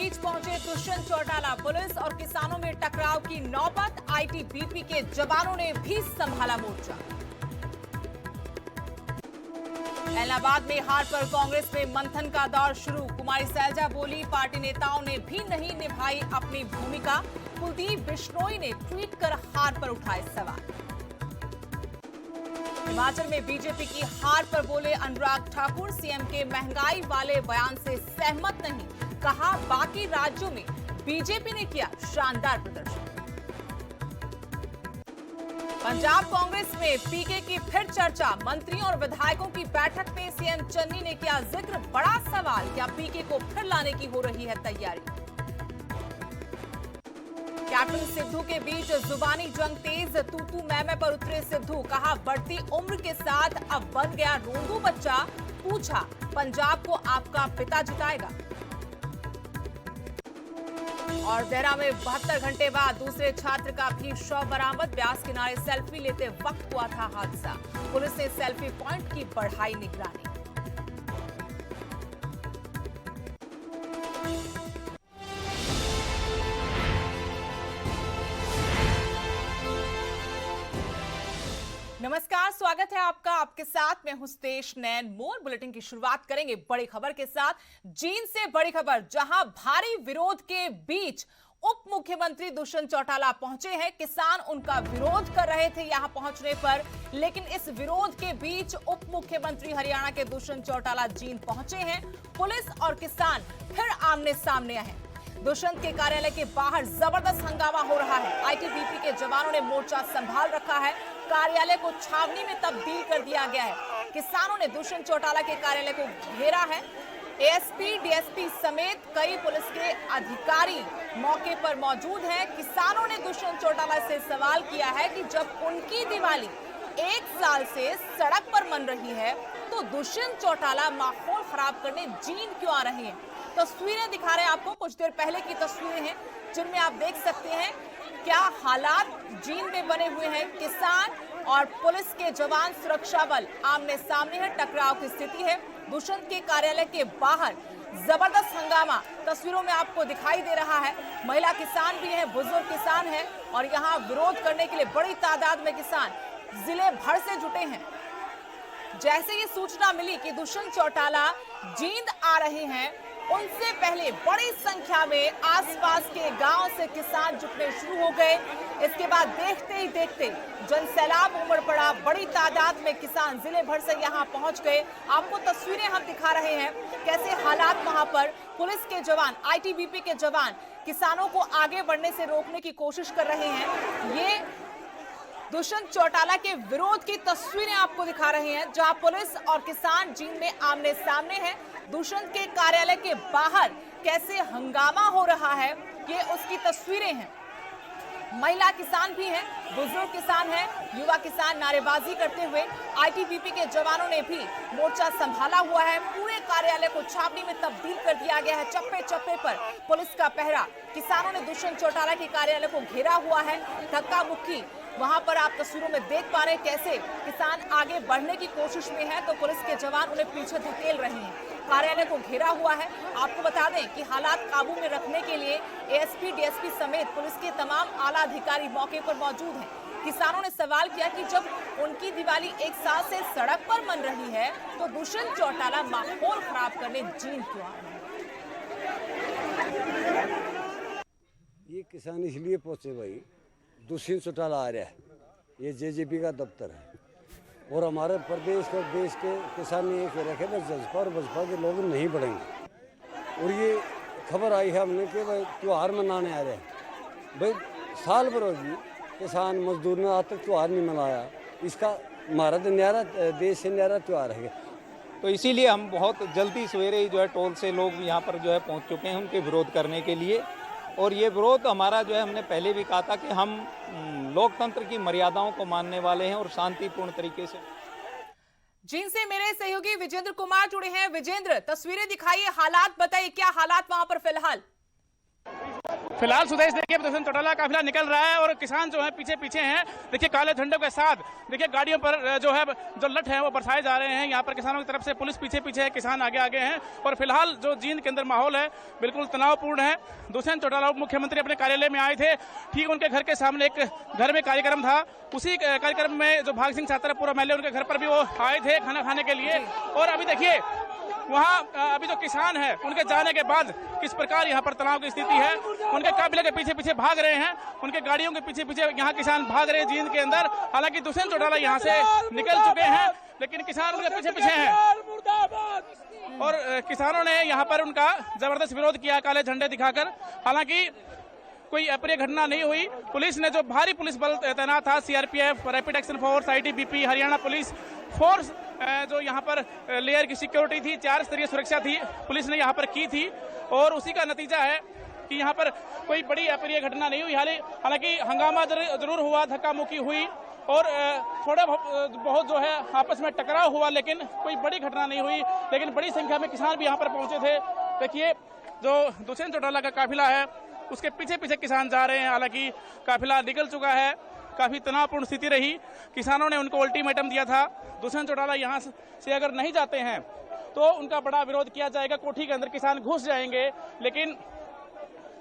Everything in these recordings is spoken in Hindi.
बीच पहुंचे दुष्यंत चौटाला। पुलिस और किसानों में टकराव की नौबत। आईटीबीपी के जवानों ने भी संभाला मोर्चा। इलाहाबाद में हार पर कांग्रेस में मंथन का दौर शुरू। कुमारी सैलजा बोली, पार्टी नेताओं ने भी नहीं निभाई अपनी भूमिका। कुलदीप बिश्नोई ने ट्वीट कर हार पर उठाए सवाल। हिमाचल में बीजेपी की हार पर बोले अनुराग ठाकुर, सीएम के महंगाई वाले बयान से सहमत नहीं। कहा, बाकी राज्यों में बीजेपी ने किया शानदार प्रदर्शन। पंजाब कांग्रेस में पीके की फिर चर्चा। मंत्रियों और विधायकों की बैठक में सीएम चन्नी ने किया जिक्र। बड़ा सवाल, क्या पीके को फिर लाने की हो रही है तैयारी? कैप्टन सिद्धू के बीच जुबानी जंग तेज। तू मैं पर उतरे सिद्धू। कहा, बढ़ती उम्र के साथ अब बन गया रोंदू बच्चा। पूछा, पंजाब को आपका पिता जिताएगा? और देहरा में 72 घंटे बाद दूसरे छात्र का भी शव बरामद। ब्यास किनारे सेल्फी लेते वक्त हुआ था हादसा। पुलिस ने सेल्फी पॉइंट की बढ़ाई निगरानी। नमस्कार, स्वागत है आपका। आपके साथ मैं हूं स्तेश नैन मोर। बुलेटिन की शुरुआत करेंगे बड़ी खबर के साथ। जींद से बड़ी खबर, जहां भारी विरोध के बीच उप मुख्यमंत्री दुष्यंत चौटाला पहुंचे हैं। किसान उनका विरोध कर रहे थे यहां पहुंचने पर, लेकिन इस विरोध के बीच उप मुख्यमंत्री हरियाणा के दुष्यंत चौटाला जींद पहुंचे हैं। पुलिस और किसान फिर आमने सामने हैं। दुष्यंत के कार्यालय के बाहर जबरदस्त हंगामा हो रहा है। आईटीबीपी के जवानों ने मोर्चा संभाल रखा है। कार्यालय को छावनी में तब्दील कर दिया गया है। किसानों ने दुष्यंत चौटाला के कार्यालय को घेरा है। एएसपी, डीएसपी समेत कई पुलिस के अधिकारी मौके पर मौजूद हैं। किसानों ने दुष्यंत चौटाला से सवाल किया है कि जब उनकी दिवाली 1 साल से सड़क पर मन रही है, तो दुष्यंत चौटाला माहौल खराब करने जींद क्यों आ रहे हैं? तस्वीरें दिखा रहे हैं आपको, कुछ देर पहले की तस्वीरें हैं, जिनमें आप देख सकते हैं क्या हालात जींद में बने हुए हैं। किसान और पुलिस के जवान, सुरक्षा बल आमने सामने है। टकराव की स्थिति है। दुष्यंत के कार्यालय के बाहर जबरदस्त हंगामा तस्वीरों में आपको दिखाई दे रहा है। महिला किसान भी है, बुजुर्ग किसान है, और यहाँ विरोध करने के लिए बड़ी तादाद में किसान जिले भर से जुटे हैं। जैसे ये सूचना मिली कि दुष्यंत चौटाला जींद आ रहे हैं, उनसे पहले बड़ी संख्या में आसपास के गांव से किसान जुटने शुरू हो गए। इसके बाद देखते ही देखते जनसैलाब उमड़ पड़ा। बड़ी तादाद में किसान जिले भर से यहां पहुंच गए। आपको तस्वीरें हम दिखा रहे हैं कैसे हालात वहां पर। पुलिस के जवान, आईटीबीपी के जवान किसानों को आगे बढ़ने से रोकने की कोशिश कर रहे हैं। ये दुष्यंत चौटाला के विरोध की तस्वीरें आपको दिखा रहे हैं, जहां पुलिस और किसान जींद में आमने सामने हैं। दुष्यंत के कार्यालय के बाहर कैसे हंगामा हो रहा है, ये उसकी तस्वीरें हैं। महिला किसान भी हैं, बुजुर्ग किसान हैं, युवा किसान नारेबाजी करते हुए। आईटीबीपी के जवानों ने भी मोर्चा संभाला हुआ है। पूरे कार्यालय को छावनी में तब्दील कर दिया गया है। चप्पे चप्पे पर पुलिस का पहरा। किसानों ने दुष्यंत चौटाला के कार्यालय को घेरा हुआ है। धक्का मुक्की वहां पर आप तस्वीरों में देख पा रहे हैं कैसे किसान आगे बढ़ने की कोशिश में है, तो पुलिस के जवान उन्हें पीछे धकेल रहे हैं। कार्यालय को घेरा हुआ है। आपको बता दें कि हालात काबू में रखने के लिए एएसपी, डीएसपी समेत पुलिस के तमाम आला अधिकारी मौके पर मौजूद हैं। किसानों ने सवाल किया कि जब उनकी दिवाली 1 साल से सड़क पर मन रही है, तो दुष्यंत चौटाला माहौल खराब करने जींद क्यों आ रहे हैं? ये किसान इसलिए पहुंचे भाई, दुष्यंत चौटाला आ रहा है, ये जेजेपी का दफ्तर है, और हमारे प्रदेश के देश के किसान ने ये रखे बस जज्बा और बसपा के लोग नहीं बढ़ेंगे। और ये खबर आई है हमने कि भाई त्यौहार मनाने आ रहे हैं। भाई साल भर होगी किसान मजदूर ने आज तक त्यौहार नहीं मनाया। इसका हमारा तो न्यारा देश से न्यारा त्यौहार है। तो इसीलिए हम बहुत जल्दी सवेरे ही जो है टोल से लोग यहाँ पर जो है पहुँच चुके हैं उनके विरोध करने के लिए। और ये विरोध हमारा जो है, हमने पहले भी कहा था कि हम लोकतंत्र की मर्यादाओं को मानने वाले हैं और शांतिपूर्ण तरीके से। जींद से मेरे सहयोगी विजेंद्र कुमार जुड़े हैं। विजेंद्र, तस्वीरें दिखाइए, हालात बताइए, क्या हालात वहां पर फिलहाल? फिलहाल सुदेश देखिए दुष्यंत चौटाला काफिला निकल रहा है और किसान जो है पीछे पीछे हैं। देखिए काले झंडों के साथ देखिए गाड़ियों पर जो है जो लठ है वो बरसाए जा रहे हैं। यहाँ पर किसानों की तरफ से पुलिस पीछे पीछे है, किसान आगे आगे हैं और फिलहाल जो जींद के अंदर माहौल है बिल्कुल तनावपूर्ण है। दुष्यंत चौटाला उप मुख्यमंत्री अपने कार्यालय में आए थे, ठीक उनके घर के सामने एक घर में कार्यक्रम था, उसी कार्यक्रम में जो भाग सिंह छात्र पूर्व एमएलए उनके घर पर भी वो आए थे खाना खाने के लिए। और अभी देखिए वहाँ अभी जो किसान है उनके जाने के बाद किस प्रकार यहाँ पर तनाव की स्थिति है। उनके काफिले के पीछे पीछे भाग रहे हैं, उनके गाड़ियों के पीछे पीछे यहाँ किसान भाग रहे हैं जींद के अंदर। हालांकि दुष्यंत चौटाला यहाँ से निकल चुके हैं लेकिन किसान उनके पीछे पीछे हैं और किसानों ने यहाँ पर उनका जबरदस्त विरोध किया काले झंडे दिखाकर। हालांकि कोई अप्रिय घटना नहीं हुई। पुलिस ने जो भारी पुलिस बल तैनात था, CRPF, rapid action force, ITBP, Haryana police force, जो यहाँ पर लेयर की सिक्योरिटी थी, 4 स्तरीय सुरक्षा थी, पुलिस ने यहाँ पर की थी और उसी का नतीजा है कि यहाँ पर कोई बड़ी अप्रिय घटना नहीं हुई। हालांकि हंगामा जरूर हुआ, धक्का मुक्की हुई और थोड़ा बहुत जो है आपस में टकराव हुआ, लेकिन कोई बड़ी घटना नहीं हुई। लेकिन बड़ी संख्या में किसान भी यहाँ पर पहुंचे थे। देखिए जो दुष्यंत चौटाला का काफिला है उसके पीछे पीछे किसान जा रहे हैं। हालांकि काफिला निकल चुका है, काफी तनावपूर्ण स्थिति रही। किसानों ने उनको अल्टीमेटम दिया था, दुष्यंत चौटाला यहाँ से अगर नहीं जाते हैं तो उनका बड़ा विरोध किया जाएगा, कोठी के अंदर किसान घुस जाएंगे। लेकिन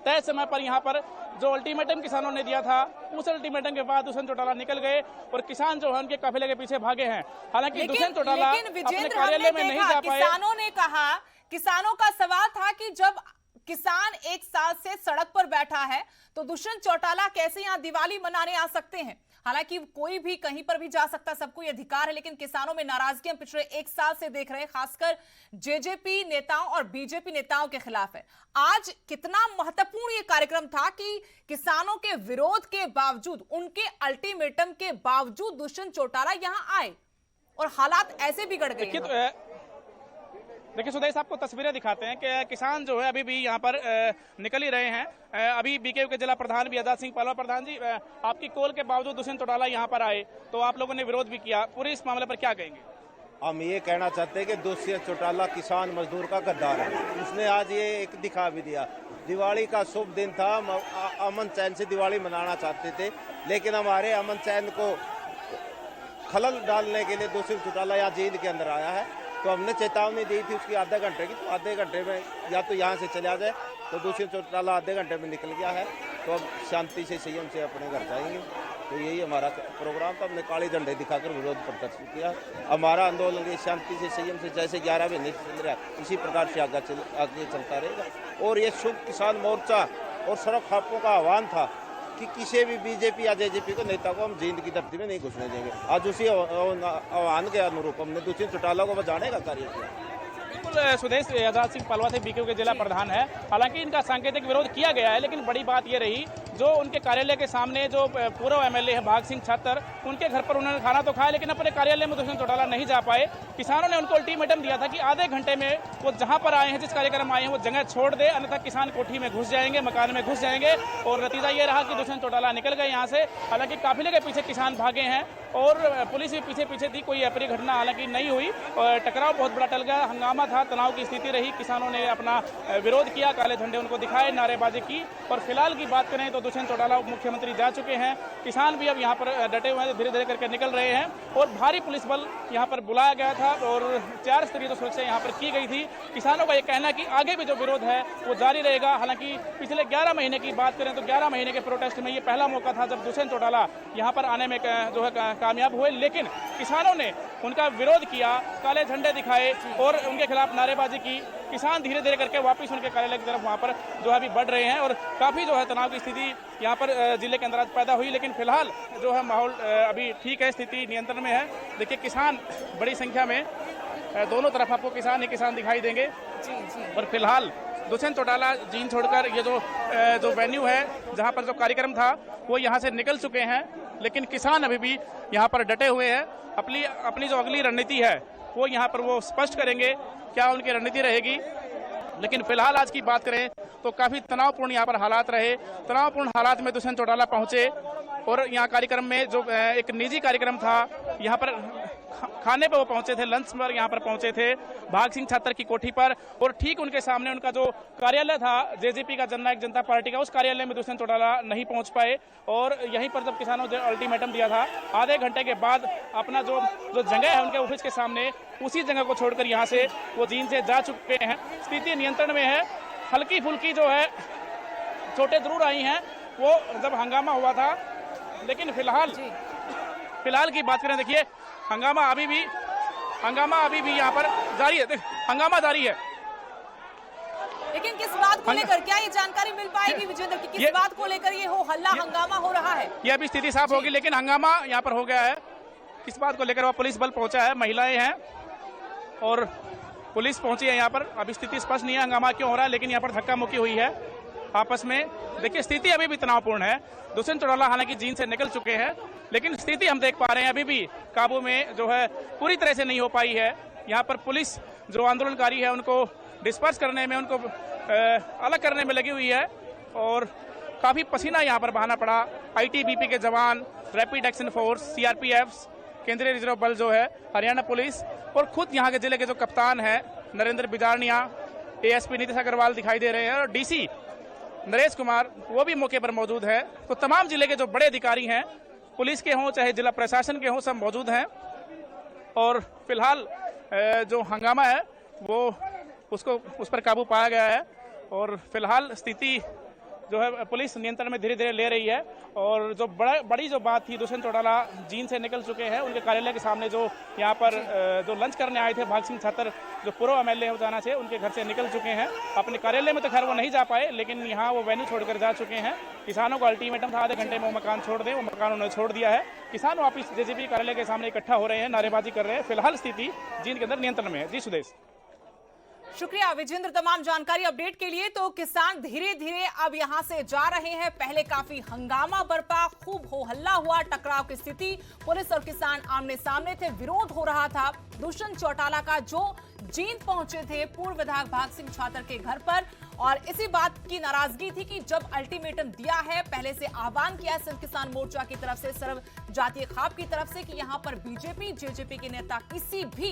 तय समय पर यहाँ पर जो अल्टीमेटम किसानों ने दिया था, उस अल्टीमेटम के बाद दुष्यंत चौटाला निकल गए और किसान जो है उनके काफिले के पीछे भागे हैं। हालांकि दुष्यंत चौटाला अपने कार्यालय में नहीं जा पाए। किसानों ने कहा, किसानों का सवाल था कि जब किसान एक साल से सड़क पर बैठा है तो दुष्यंत चौटाला कैसे यहां दिवाली मनाने आ सकते हैं। हालांकि कोई भी कहीं पर भी जा सकता, सबको ये अधिकार है, लेकिन किसानों में नाराजगी हम पिछले 1 साल से देख रहे हैं, खासकर जेजेपी नेताओं और बीजेपी नेताओं के खिलाफ है। आज कितना महत्वपूर्ण ये कार्यक्रम था कि किसानों के विरोध के बावजूद, उनके अल्टीमेटम के बावजूद दुष्यंत चौटाला यहां आए और हालात ऐसे बिगड़ गए। देखिए सुदेश, आपको तस्वीरें दिखाते हैं कि किसान जो है अभी भी यहाँ पर निकल ही रहे हैं। अभी बीकेयू के जिला प्रधान भी आजाद सिंह पालवा, प्रधान जी आपकी कॉल के बावजूद दुष्यंत चौटाला यहाँ पर आए तो आप लोगों ने विरोध भी किया, पूरे इस मामले पर क्या कहेंगे? हम ये कहना चाहते हैं कि दुष्यंत चौटाला किसान मजदूर का गद्दार है। उसने आज ये एक दिखा भी दिया। दिवाली का शुभ दिन था, हम अमन चैन से दिवाली मनाना चाहते थे, लेकिन हमारे अमन चैन को खलल डालने के लिए दुष्यंत चौटाला यहाँ जेल के अंदर आया है। तो हमने चेतावनी दी थी उसकी आधे घंटे की, तो आधे घंटे में या तो यहाँ से चला जाए, तो दुष्यंत चौटाला आधे घंटे में निकल गया है। तो अब शांति से संयम से अपने घर जाएंगे। तो यही हमारा प्रोग्राम था। हमने काले झंडे दिखाकर विरोध प्रदर्शन किया। हमारा आंदोलन ये शांति से संयम से जैसे 11 महीने चल रहा है इसी प्रकार से आगे चलता रहेगा। और ये शुभ किसान मोर्चा और सड़क खापों का आह्वान था कि किसी भी बीजेपी या जेजेपी को नेता को हम जींद की धरती में नहीं घुसने देंगे। आज उसी आह्वान के अनुरूप हमने दुष्यंत चौटाला को बचाने का कार्य किया। बिल्कुल सुदेश, आजाद सिंह पालवा से बीकेयू के जिला प्रधान है। हालांकि इनका सांकेतिक विरोध किया गया है, लेकिन बड़ी बात ये रही जो उनके कार्यालय के सामने जो पूर्व एमएलए है भाग सिंह छात्र, उनके घर पर उन्होंने खाना तो खाया, लेकिन अपने कार्यालय में दुष्यंत चौटाला नहीं जा पाए। किसानों ने उनको अल्टीमेटम दिया था कि आधे घंटे में वो जहां पर आए हैं, जिस कार्यक्रम आए हैं, वो जगह छोड़ दे, अन्यथा किसान कोठी में घुस जाएंगे, मकान में घुस जाएंगे। और नतीजा ये रहा कि दुष्यंत चौटाला निकल गए यहाँ से। हालांकि काफिले के पीछे किसान भागे हैं और पुलिस भी पीछे पीछे थी। कोई अप्रिय घटना हालांकि नहीं हुई और टकराव बहुत बड़ा टल गया, हंगामा था, तनाव की स्थिति रही। किसानों ने अपना विरोध किया, काले झंडे उनको दिखाए, नारेबाजी की। और फिलहाल की बात करें तो दुष्यंत चौटाला उप मुख्यमंत्री जा चुके हैं। किसान भी अब यहाँ पर डटे हुए हैं, धीरे धीरे करके निकल रहे हैं और भारी पुलिस बल यहाँ पर बुलाया गया था और 4 स्तरीय तो सुरक्षा यहाँ पर की गई थी। किसानों का ये कहना है कि आगे भी जो विरोध है वो जारी रहेगा। हालांकि पिछले 11 महीने की बात करें तो 11 महीने के प्रोटेस्ट में ये पहला मौका था जब दुष्यंत चौटाला यहाँ पर आने में जो है कामयाब हुए, लेकिन किसानों ने उनका विरोध किया, काले झंडे दिखाए और उनके खिलाफ नारेबाजी की। किसान धीरे धीरे करके वापस उनके कार्यालय की तरफ वहाँ पर जो है अभी बढ़ रहे हैं और काफ़ी जो है तनाव की स्थिति यहाँ पर जिले के अंदर आज पैदा हुई। लेकिन फिलहाल जो है माहौल अभी ठीक है, स्थिति नियंत्रण में है। देखिए किसान बड़ी संख्या में, दोनों तरफ आपको किसान ही किसान दिखाई देंगे। और फिलहाल दुष्यंत चौटाला जींद छोड़कर ये जो वेन्यू है जहाँ पर जो कार्यक्रम था वो यहाँ से निकल चुके हैं, लेकिन किसान अभी भी यहाँ पर डटे हुए हैं। अपनी जो अगली रणनीति है वो यहाँ पर वो स्पष्ट करेंगे, क्या उनकी रणनीति रहेगी। लेकिन फिलहाल आज की बात करें तो काफी तनावपूर्ण यहाँ पर हालात रहे। तनावपूर्ण हालात में दुष्यंत चौटाला पहुंचे और यहाँ कार्यक्रम में जो एक निजी कार्यक्रम था यहाँ पर खाने पर वो पहुंचे थे, लंच पर यहाँ पर पहुंचे थे भाग सिंह छात्र की कोठी पर, और ठीक उनके सामने उनका जो कार्यालय था जेजेपी का, जननायक जनता पार्टी का, उस कार्यालय में दुष्यंत चौटाला नहीं पहुंच पाए। और यहीं पर जब किसानों ने अल्टीमेटम दिया था, आधे घंटे के बाद अपना जो जगह है उनके ऑफिस के सामने, उसी जगह को छोड़कर यहाँ से वो जींद से जा चुके हैं। स्थिति नियंत्रण में है, हल्की फुल्की जो है चोटें जरूर आई हैं वो जब हंगामा हुआ था, लेकिन फिलहाल की बात करें, देखिए हंगामा अभी भी यहाँ पर जारी है, हंगामा जारी है। लेकिन किस बात को लेकर, क्या ये जानकारी मिल पाएगी विजेंद्र की किस बात को लेकर ये हो हल्ला हंगामा हो रहा है? ये अभी स्थिति साफ होगी, लेकिन हंगामा यहाँ पर हो गया है। किस बात को लेकर? वह पुलिस बल पहुंचा है, महिलाएं हैं और पुलिस पहुंची है यहाँ पर। अभी स्थिति स्पष्ट नहीं है हंगामा क्यों हो रहा है, लेकिन यहाँ पर धक्का मुक्की हुई है आपस में। देखिए स्थिति अभी भी तनावपूर्ण है। दुष्यंत चौटाला हालांकि जींद से निकल चुके हैं, लेकिन स्थिति हम देख पा रहे हैं अभी भी काबू में जो है पूरी तरह से नहीं हो पाई है। यहाँ पर पुलिस जो आंदोलनकारी है उनको डिस्पर्स करने में, उनको अलग करने में लगी हुई है और काफी पसीना यहाँ पर बहाना पड़ा। आईटीबीपी के जवान, रैपिड एक्शन फोर्स, सीआरपीएफ, केंद्रीय रिजर्व बल जो है, हरियाणा पुलिस और खुद यहाँ के जिले के जो कप्तान है नरेंद्र बिजारनिया, एएसपी नीतीश अग्रवाल दिखाई दे रहे हैं और डीसी नरेश कुमार वो भी मौके पर मौजूद है। तो तमाम जिले के जो बड़े अधिकारी हैं, पुलिस के हों चाहे जिला प्रशासन के हों, सब मौजूद हैं और फिलहाल जो हंगामा है वो उस पर काबू पाया गया है और फिलहाल स्थिति जो है पुलिस नियंत्रण में धीरे धीरे ले रही है। और जो बड़ी जो बात थी, दुष्यंत चौटाला जींद से निकल चुके हैं, उनके कार्यालय के सामने जो यहाँ पर जो लंच करने आए थे भाग सिंह छात्र, जो पूर्व एमएलए हो जाना से, उनके घर से निकल चुके हैं। अपने कार्यालय में तो खैर वो नहीं जा पाए, लेकिन यहाँ वो वेन्यू छोड़कर जा चुके हैं। किसानों को अल्टीमेटम था आधे घंटे में वो मकान छोड़ दें, वो मकान उन्होंने छोड़ दिया है। किसान वापिस जेजेपी कार्यालय के सामने इकट्ठा हो रहे हैं, नारेबाजी कर रहे हैं। फिलहाल स्थिति जींद के अंदर नियंत्रण में है। जी सुदेश। शुक्रिया विजेंद्र तमाम जानकारी अपडेट के लिए। तो किसान धीरे धीरे अब यहां से जा रहे हैं। पहले काफी हंगामा बरपा, खूब हो हल्ला हुआ, टकराव की स्थिति, पुलिस और किसान आमने सामने थे, विरोध हो रहा था दुष्यंत चौटाला का जो जींद पहुंचे थे पूर्व विधायक भाग सिंह छात्र के घर पर। और इसी बात की नाराजगी थी कि जब अल्टीमेटम दिया है, पहले से आह्वान किया है संघ किसान मोर्चा की तरफ से, सर्व जातीय खाप की तरफ से कि यहां पर बीजेपी जेजेपी के नेता किसी भी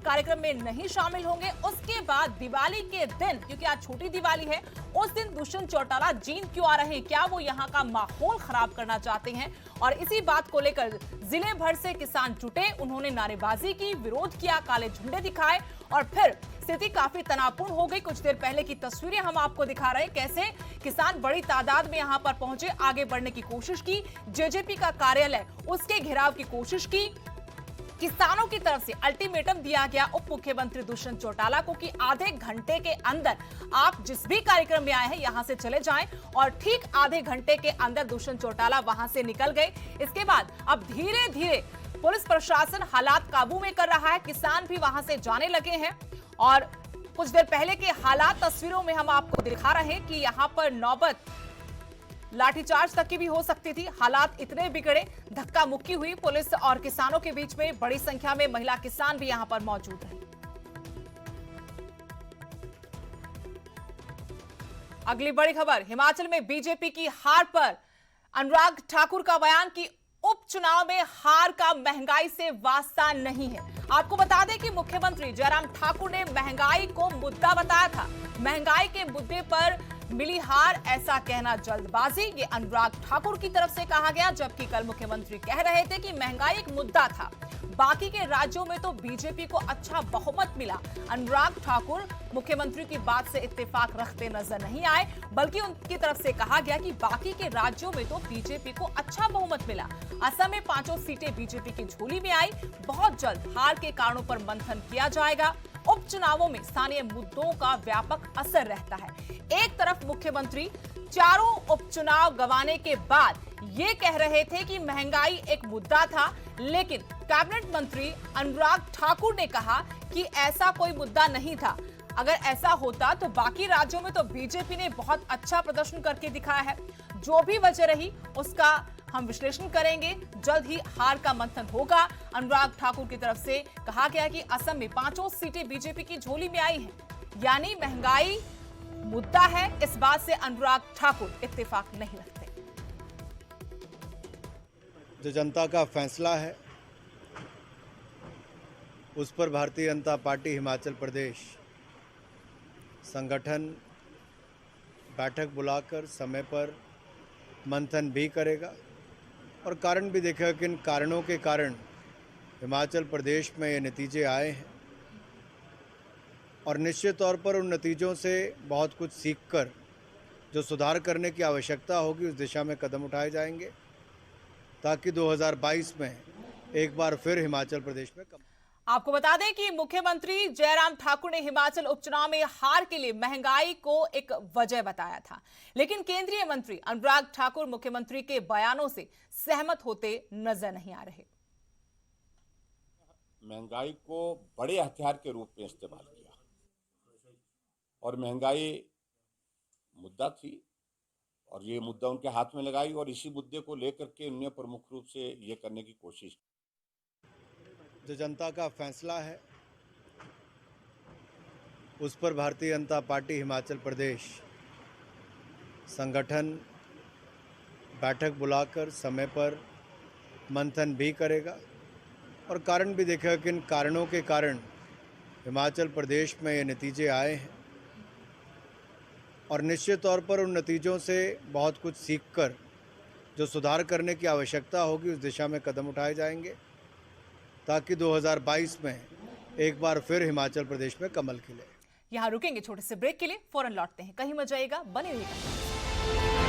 कार्यक्रम में नहीं शामिल होंगे। उसके बाद दिवाली के दिन, क्योंकि आज छोटी दिवाली है, उस दिन दुष्यंत चौटाला जींद क्यों आ रहे हैं? क्या वो यहां का माहौल खराब करना चाहते हैं? और इसी बात को लेकर जिले भर से किसान जुटे, उन्होंने नारेबाजी की, विरोध किया, काले झंडे दिखाए और फिर स्थिति काफी तनावपूर्ण हो गई। कुछ देर पहले की तस्वीरें हम आपको दिखा रहे हैं, कैसे किसान बड़ी तादाद में यहां पर पहुंचे, आगे बढ़ने की कोशिश की, जेजेपी का कार्यालय उसके घेराव की कोशिश की। किसानों की तरफ से अल्टीमेटम दिया गया उप मुख्यमंत्री दुष्यंत चौटाला को कि आधे घंटे के अंदर आप जिस भी कार्यक्रम में आए हैं यहां से चले जाएं। और ठीक आधे घंटे के अंदर दुष्यंत चौटाला वहां से निकल गए। इसके बाद अब धीरे धीरे पुलिस प्रशासन हालात काबू में कर रहा है, किसान भी वहां से जाने लगे हैं। और कुछ देर पहले के हालात तस्वीरों में हम आपको दिखा रहे हैं कि यहां पर नौबत लाठीचार्ज तक की भी हो सकती थी। हालात इतने बिगड़े, धक्का मुक्की हुई पुलिस और किसानों के बीच में। बड़ी संख्या में महिला किसान भी यहां पर मौजूद हैं। अगली बड़ी खबर, हिमाचल में बीजेपी की हार पर अनुराग ठाकुर का बयान कि उपचुनाव में हार का महंगाई से वास्ता नहीं है। आपको बता दें कि मुख्यमंत्री जयराम ठाकुर ने महंगाई को मुद्दा बताया था। महंगाई के मुद्दे पर मिली हार, ऐसा कहना जल्दबाजी, ये अनुराग ठाकुर की तरफ से कहा गया, जबकि कल मुख्यमंत्री कह रहे थे कि महंगाई एक मुद्दा था। बाकी के राज्यों में तो बीजेपी को अच्छा बहुमत मिला। अनुराग ठाकुर मुख्यमंत्री की बात से इत्तेफाक रखते नजर नहीं आए, बल्कि उनकी तरफ से कहा गया कि बाकी के राज्यों में तो बीजेपी को अच्छा बहुमत मिला। असम में 5 सीटें बीजेपी की झोली में आई। बहुत जल्द हार के कारणों पर मंथन किया जाएगा। उपचुनावों में स्थानीय मुद्दों का व्यापक असर रहता है। एक तरफ मुख्यमंत्री चारों उपचुनाव गंवाने के बाद ये कह रहे थे कि महंगाई एक मुद्दा था, लेकिन कैबिनेट मंत्री अनुराग ठाकुर ने कहा कि ऐसा कोई मुद्दा नहीं था। अगर ऐसा होता तो बाकी राज्यों में तो बीजेपी ने बहुत अच्छा प्रदर्शन करके दिखाया है। जो भी वजह रही उसका हम विश्लेषण करेंगे। जल्द ही हार का मंथन होगा। अनुराग ठाकुर की तरफ से कहा गया कि असम में 5 सीटें बीजेपी की झोली में आई हैं, यानी महंगाई मुद्दा है। इस बात से अनुराग ठाकुर इत्तेफाक नहीं रखते। जो जनता का फैसला है, उस पर भारतीय जनता पार्टी हिमाचल प्रदेश संगठन बैठक बुलाकर समय पर मंथन भी करेगा और कारण भी देखेगा कि इन कारणों के कारण हिमाचल प्रदेश में ये नतीजे आए हैं और निश्चित तौर पर उन नतीजों से बहुत कुछ सीखकर जो सुधार करने की आवश्यकता होगी उस दिशा में कदम उठाए जाएंगे ताकि 2022 में एक बार फिर हिमाचल प्रदेश में आपको बता दें कि मुख्यमंत्री जयराम ठाकुर ने हिमाचल उपचुनाव में हार के लिए महंगाई को एक वजह बताया था, लेकिन केंद्रीय मंत्री अनुराग ठाकुर मुख्यमंत्री के बयानों से सहमत होते नजर नहीं आ रहे। महंगाई को बड़े हथियार के रूप में इस्तेमाल किया और महंगाई मुद्दा थी और ये मुद्दा उनके हाथ में लगाई और इसी मुद्दे को लेकर के उन्होंने प्रमुख रूप से ये करने की कोशिश की। जो जनता का फैसला है उस पर भारतीय जनता पार्टी हिमाचल प्रदेश संगठन बैठक बुलाकर समय पर मंथन भी करेगा और कारण भी देखेगा कि इन कारणों के कारण हिमाचल प्रदेश में ये नतीजे आए हैं और निश्चित तौर पर उन नतीजों से बहुत कुछ सीखकर जो सुधार करने की आवश्यकता होगी उस दिशा में कदम उठाए जाएंगे ताकि 2022 में एक बार फिर हिमाचल प्रदेश में कमल खिले। यहां रुकेंगे छोटे से ब्रेक के लिए, फौरन लौटते हैं। कहीं मत जाइएगा, बने रहिएगा।